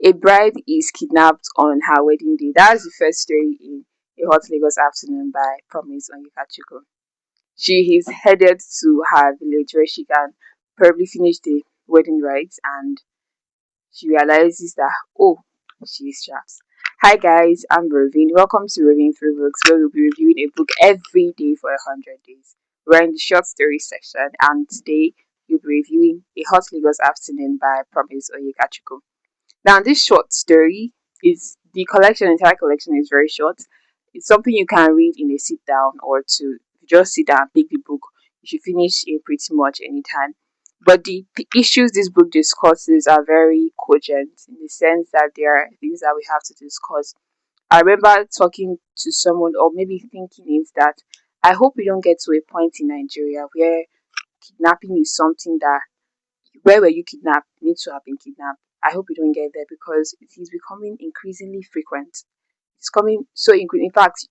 A bride is kidnapped on her wedding day. That's the first story in A Hot Lagos Afternoon by Promise Onyekachukwu. She is headed to her village where she can probably finish the wedding rites, and she realizes that, oh, she is trapped. Hi guys, I'm Roving. Welcome to Roving Through Books, where we'll be reviewing a book every day for 100 days. We're in the short story section, and today we'll be reviewing A Hot Lagos Afternoon by Promise Onyekachukwu. Now, this short story is the collection, entire collection is very short. It's something you can read in a sit down or to just sit down, pick the book. You should finish it pretty much anytime. But the issues this book discusses are very cogent in the sense that there are things that we have to discuss. I remember talking to someone or maybe thinking is that I hope we don't get to a point in Nigeria where kidnapping is something that where were you kidnapped? Need to have been kidnapped. I hope we don't get there because it is becoming increasingly frequent. It's coming so in fact,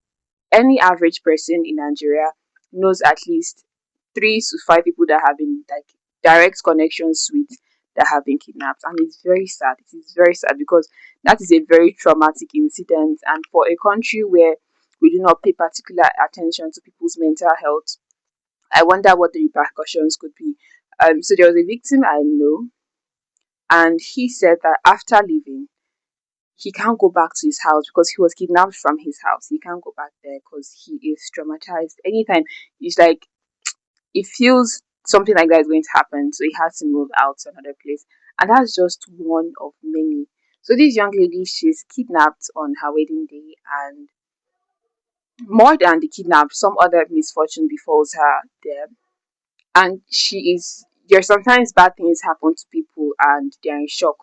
any average person in Nigeria knows at least 3 to 5 people that have been like direct connections with that have been kidnapped, and it's very sad. It is very sad because that is a very traumatic incident, and for a country where we do not pay particular attention to people's mental health, I wonder what the repercussions could be. So there was a victim I know, and he said that after leaving, he can't go back to his house because he was kidnapped from his house. He can't go back there because he is traumatized. Anytime it's like it feels something like that is going to happen, so he has to move out to another place, and that's just one of many. So this young lady, she's kidnapped on her wedding day, and more than the kidnap, some other misfortune befalls her there, and she is there. Sometimes bad things happen to people, and they are in shock.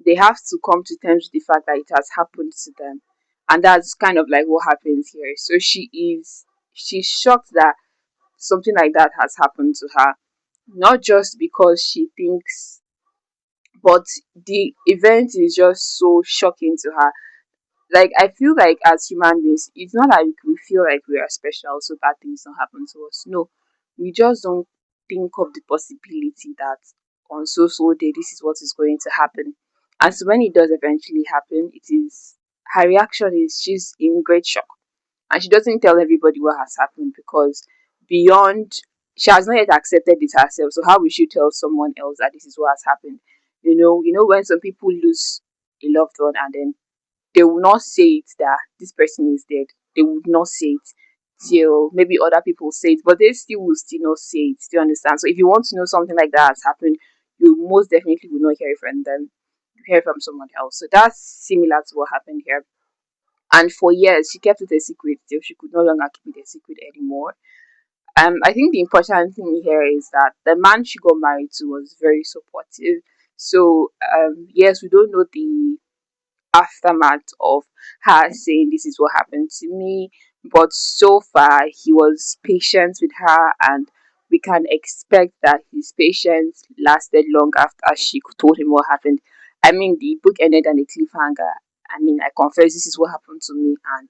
They have to come to terms with the fact that it has happened to them, and that's kind of like what happens here. So she's shocked that something like that has happened to her, not just because she thinks, but the event is just so shocking to her. Like, I feel like as human beings, it's not like we feel like we are special so bad things don't happen to us. No, we just don't think of the possibility that on so day this is what is going to happen. And so when it does eventually happen, it is her reaction is she's in great shock, and she doesn't tell everybody what has happened because beyond she has not yet accepted it herself. So how will she tell someone else that this is what has happened? You know when some people lose a loved one and then they will not say it that this person is dead. They would not say it till maybe other people say it, but they still will still not say it. Do you understand? So if you want to know something like that has happened, you most definitely will not hear it from them. You hear it from someone else. So that's similar to what happened here. And for years, she kept it a secret till she could no longer keep it a secret anymore. I think the important thing here is that the man she got married to was very supportive. So, yes, we don't know the aftermath of her saying this is what happened to me, but so far he was patient with her, and we can expect that his patience lasted long after she told him what happened. I mean, the book ended on a cliffhanger. I mean, I confess this is what happened to me, and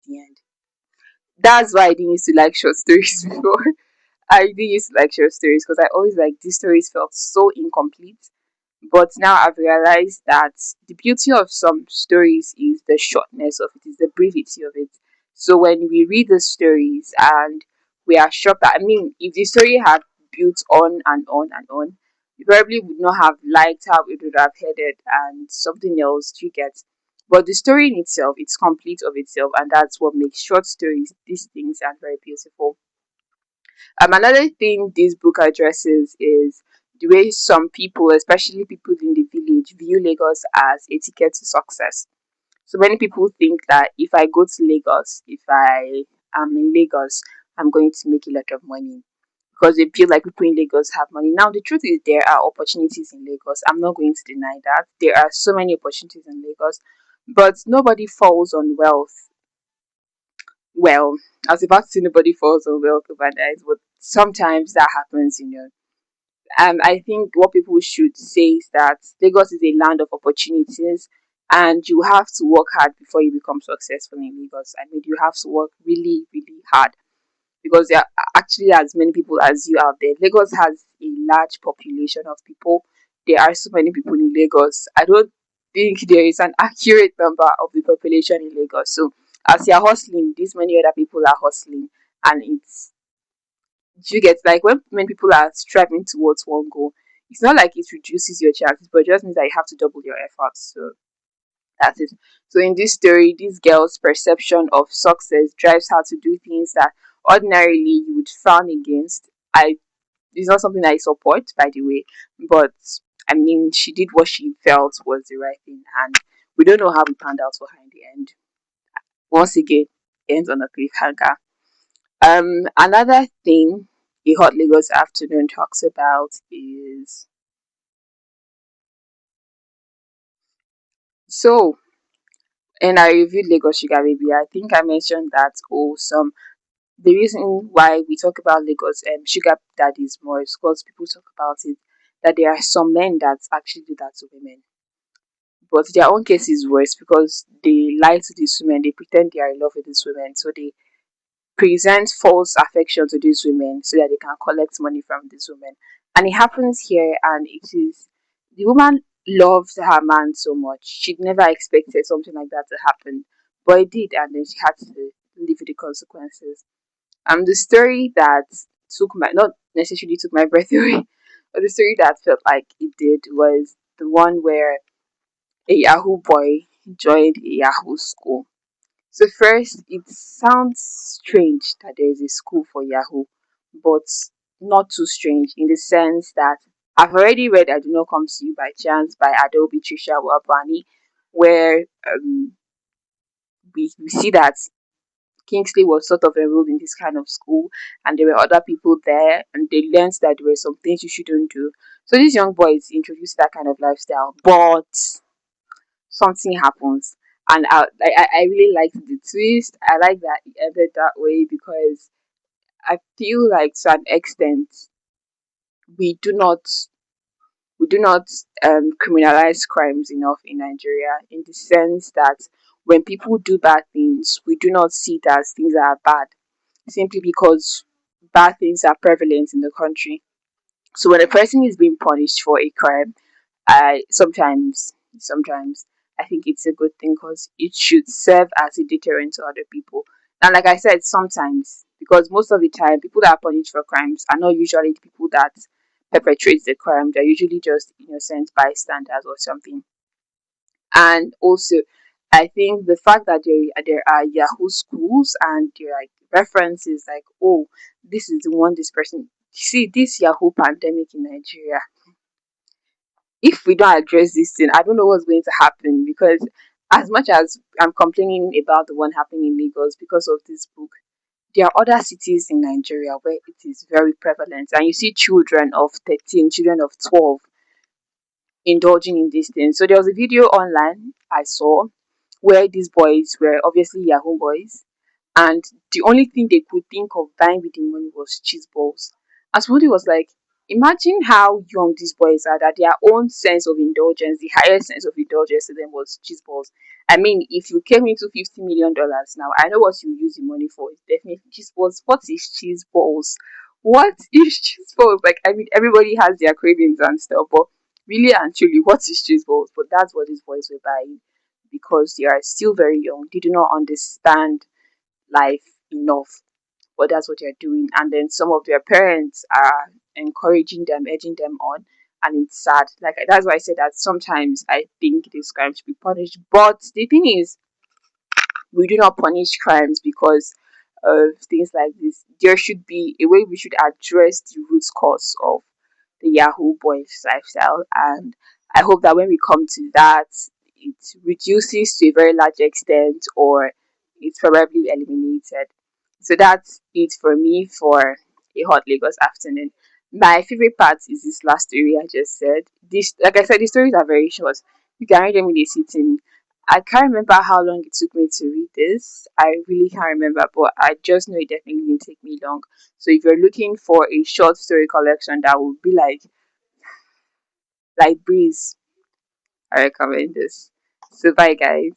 the end. That's why I didn't used to like short stories before. I didn't used to like short stories because I always like these stories felt so incomplete. But now I've realized that the beauty of some stories is the shortness of it, is the brevity of it. So when we read the stories and we are shocked, I mean, if the story had built on and on and on, we probably would not have liked how it would have headed and something else to get. But the story in itself, it's complete of itself, and that's what makes short stories these things are very beautiful. Another thing this book addresses is the way some people, especially people in the village, view Lagos as a ticket to success. So many people think that if I go to Lagos, if I am in Lagos, I'm going to make a lot of money because they feel like people in Lagos have money. Now, the truth is, there are opportunities in Lagos. I'm not going to deny that. There are so many opportunities in Lagos, but nobody falls on wealth. Well, I was about to say nobody falls on wealth overnight, but sometimes that happens. I think what people should say is that Lagos is a land of opportunities, and you have to work hard before you become successful in Lagos. I mean, you have to work really, really hard because there are actually as many people as you out there. Lagos has a large population of people. There are so many people in Lagos. I don't. think there is an accurate number of the population in Lagos. So as you're hustling, this many other people are hustling, and it's, you get, like, when people are striving towards one goal, it's not like it reduces your chances, but it just means that you have to double your efforts. So that's it. So in this story, this girl's perception of success drives her to do things that ordinarily you would frown against. I It's not something I support, by the way, but I mean, she did what she felt was the right thing, and we don't know how it panned out for her in the end. Once again, ends on a cliffhanger. Another thing a hot Lagos afternoon talks about is, so, and I reviewed Lagos Sugar Baby. I think I mentioned that, the reason why we talk about Lagos sugar daddies more is because people talk about it, that there are some men that actually do that to women. But their own case is worse because they lie to these women, they pretend they are in love with these women, so they present false affection to these women so that they can collect money from these women. And it happens here, and it is, the woman loves her man so much. She'd never expected something like that to happen, but it did, and then she had to live with the consequences. The story that took my, not necessarily took my breath away, but the story that felt like it did was the one where a Yahoo boy joined a Yahoo school. So first, it sounds strange that there is a school for Yahoo, but not too strange in the sense that I've already read "I Do Not Come to You by Chance" by Adobe Trisha Wabani, where we see that Kingsley was sort of enrolled in this kind of school, and there were other people there, and they learned that there were some things you shouldn't do. So this young boy is introduced to that kind of lifestyle, but something happens. And I really liked the twist. I like that it ended that way because I feel like, to an extent, we do not we do not criminalize crimes enough in Nigeria, in the sense that when people do bad things, we do not see it as things that are bad, simply because bad things are prevalent in the country. So when a person is being punished for a crime, I sometimes I think it's a good thing because it should serve as a deterrent to other people. And like I said, sometimes, because most of the time people that are punished for crimes are not usually the people that perpetrate the crime. They're usually just innocent bystanders or something. And also, I think the fact that there are Yahoo schools and there are like references like, oh, this is the one this person, see, this Yahoo pandemic in Nigeria, if we don't address this thing, I don't know what's going to happen, because as much as I'm complaining about the one happening in Lagos because of this book, there are other cities in Nigeria where it is very prevalent, and you see children of 13, children of 12 indulging in these things. So there was a video online I saw where these boys were obviously Yahoo boys, and the only thing they could think of buying with the money was cheese balls. And somebody was like, imagine how young these boys are, that their own sense of indulgence, the highest sense of indulgence to them was cheese balls. I mean, if you came into $50 million now, I know what you use the money for. It's definitely cheese balls. What is cheese balls? What is cheese balls? Like, I mean, everybody has their cravings and stuff, but really and truly, what is cheese balls? But that's what these boys were buying because they are still very young. They do not understand life enough, but that's what they're doing. And then some of their parents are encouraging them, edging them on, and it's sad. Like, that's why I said that sometimes I think this crime should be punished. But the thing is, we do not punish crimes because of things like this. There should be a way we should address the root cause of the Yahoo boys lifestyle, and I hope that when we come to that, it reduces to a very large extent, or it's probably eliminated. So that's it for me for a hot Lagos afternoon. My favorite part is this last story I just said. This, like I said, the stories are very short. You can read them in a sitting. I can't remember how long it took me to read this. I really can't remember, but I just know it definitely didn't take me long. So if you're looking for a short story collection that will be like breeze, I recommend this. So bye guys.